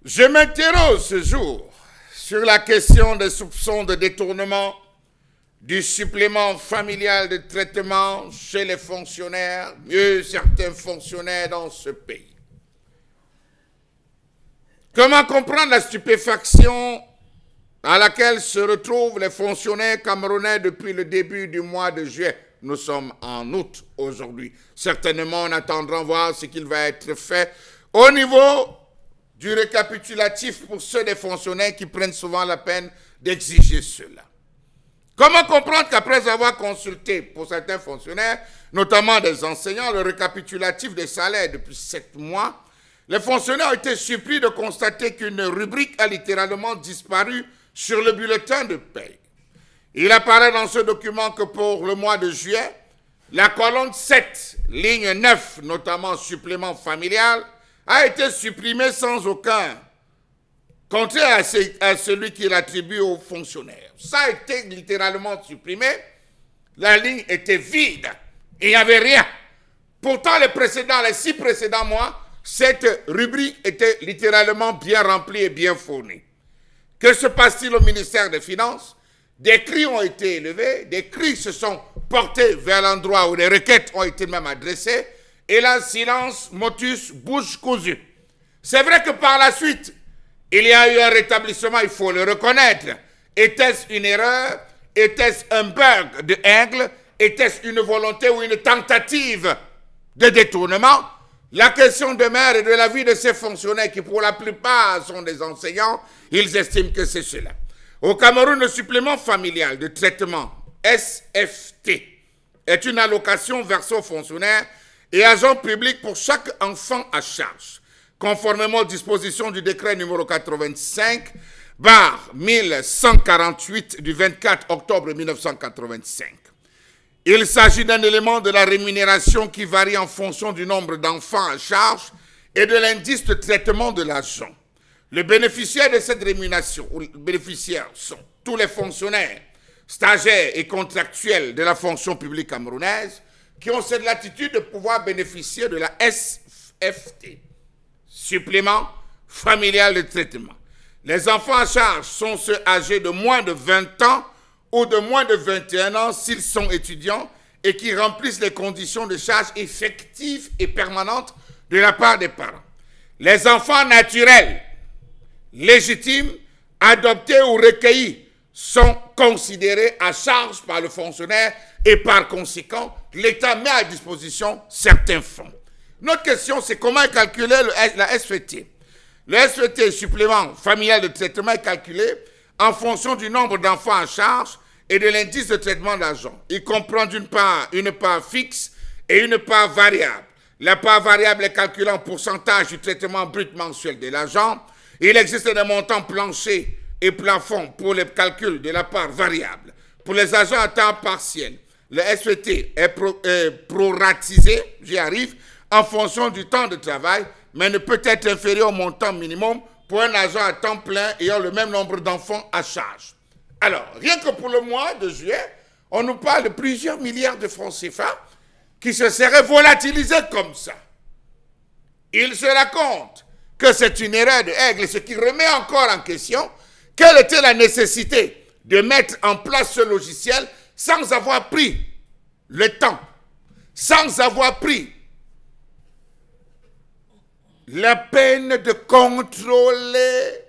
Je m'interroge ce jour sur la question des soupçons de détournement du supplément familial de traitement chez les fonctionnaires, mieux certains fonctionnaires dans ce pays. Comment comprendre la stupéfaction à laquelle se retrouvent les fonctionnaires camerounais depuis le début du mois de juillet? Nous sommes en août aujourd'hui. Certainement, on attendra voir ce qu'il va être fait au niveau du récapitulatif pour ceux des fonctionnaires qui prennent souvent la peine d'exiger cela. Comment comprendre qu'après avoir consulté pour certains fonctionnaires, notamment des enseignants, le récapitulatif des salaires depuis 7 mois, les fonctionnaires ont été surpris de constater qu'une rubrique a littéralement disparu sur le bulletin de paie. Il apparaît dans ce document que pour le mois de juillet, la colonne 7, ligne 9, notamment supplément familial, a été supprimée sans aucun contraire à celui qui l'attribue aux fonctionnaires. Ça a été littéralement supprimé, la ligne était vide, il n'y avait rien. Pourtant, les 6 précédents mois, cette rubrique était littéralement bien remplie et bien fournie. Que se passe-t-il au ministère des Finances? Des cris ont été élevés, des cris se sont portés vers l'endroit où les requêtes ont été même adressées, et là, silence, motus, bouche cousue. C'est vrai que par la suite, il y a eu un rétablissement, il faut le reconnaître. Était-ce une erreur? Était-ce un bug de Aigle? Était-ce une volonté ou une tentative de détournement? La question demeure et de l'avis de ces fonctionnaires qui pour la plupart sont des enseignants, ils estiment que c'est cela. Au Cameroun, le supplément familial de traitement SFT est une allocation versée aux fonctionnaires et agents publics pour chaque enfant à charge, conformément aux dispositions du décret numéro 85/1148 du 24 octobre 1985. Il s'agit d'un élément de la rémunération qui varie en fonction du nombre d'enfants à charge et de l'indice de traitement de l'agent. Le bénéficiaire de cette rémunération, ou les bénéficiaires sont tous les fonctionnaires, stagiaires et contractuels de la fonction publique camerounaise qui ont cette latitude de pouvoir bénéficier de la SFT, supplément familial de traitement. Les enfants à charge sont ceux âgés de moins de 20 ans ou de moins de 21 ans s'ils sont étudiants et qui remplissent les conditions de charge effectives et permanentes de la part des parents. Les enfants naturels, légitimes, adoptés ou recueillis sont considérés à charge par le fonctionnaire et par conséquent, l'État met à disposition certains fonds. Notre question, c'est comment calculer la SFT. Le SFT, supplément familial de traitement, est calculé en fonction du nombre d'enfants à charge et de l'indice de traitement d'argent. Il comprend d'une part une part fixe et une part variable. La part variable est calculée en pourcentage du traitement brut mensuel de l'agent. Il existe des montants planchers et plafonds pour le calcul de la part variable. Pour les agents à temps partiel, le SFT est proratisé, j'y arrive, en fonction du temps de travail, mais ne peut être inférieur au montant minimum pour un agent à temps plein ayant le même nombre d'enfants à charge. Alors, rien que pour le mois de juillet, on nous parle de plusieurs milliards de francs CFA qui se seraient volatilisés comme ça. Il se raconte que c'est une erreur de Aigle, ce qui remet encore en question quelle était la nécessité de mettre en place ce logiciel sans avoir pris le temps, sans avoir pris la peine de contrôler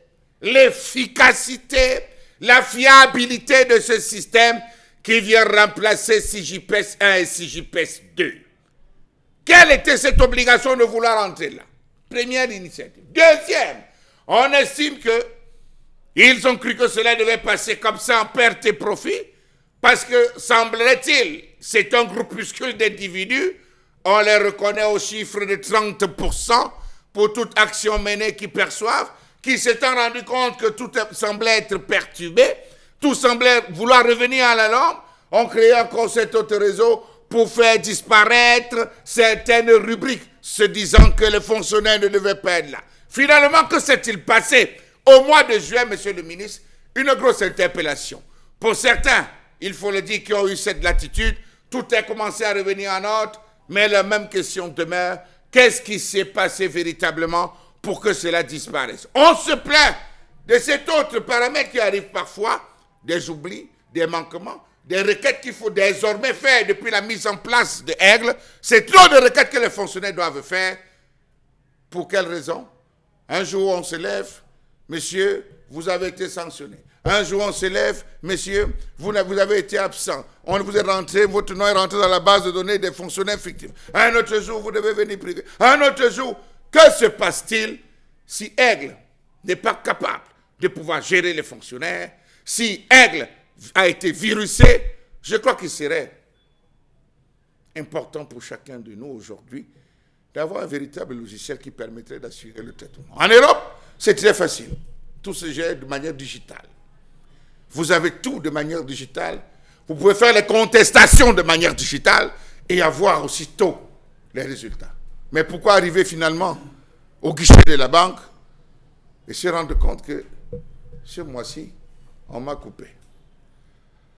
l'efficacité, la fiabilité de ce système qui vient remplacer CJPES 1 et CJPES 2. Quelle était cette obligation de vouloir entrer là? Première initiative. Deuxième, on estime qu'ils ont cru que cela devait passer comme ça en perte et profit parce que, semblerait-il, c'est un groupuscule d'individus, on les reconnaît au chiffre de 30% pour toute action menée qu'ils perçoivent, qui s'étant rendu compte que tout semblait être perturbé, tout semblait vouloir revenir à la norme, ont créé encore cet autre réseau pour faire disparaître certaines rubriques, se disant que les fonctionnaires ne devaient pas être là. Finalement, que s'est-il passé au mois de juillet, monsieur le ministre? Une grosse interpellation. Pour certains, il faut le dire, qui ont eu cette latitude, tout a commencé à revenir en ordre, mais la même question demeure. Qu'est-ce qui s'est passé véritablement pour que cela disparaisse. On se plaint de cet autre paramètre qui arrive parfois, des oublis, des manquements, des requêtes qu'il faut désormais faire depuis la mise en place de Aigle. C'est trop de requêtes que les fonctionnaires doivent faire. Pour quelle raison? Un jour on se lève, monsieur, vous avez été sanctionné. Un jour on se lève, monsieur, vous avez été absent. On vous est rentré, votre nom est rentré dans la base de données des fonctionnaires fictifs. Un autre jour, vous devez venir priver. Un autre jour, que se passe-t-il si Aigle n'est pas capable de pouvoir gérer les fonctionnaires? Si Aigle a été virusé, je crois qu'il serait important pour chacun de nous aujourd'hui d'avoir un véritable logiciel qui permettrait d'assurer le traitement. En Europe, c'est très facile. Tout se gère de manière digitale. Vous avez tout de manière digitale. Vous pouvez faire les contestations de manière digitale et avoir aussitôt les résultats. Mais pourquoi arriver finalement au guichet de la banque et se rendre compte que ce mois-ci, on m'a coupé?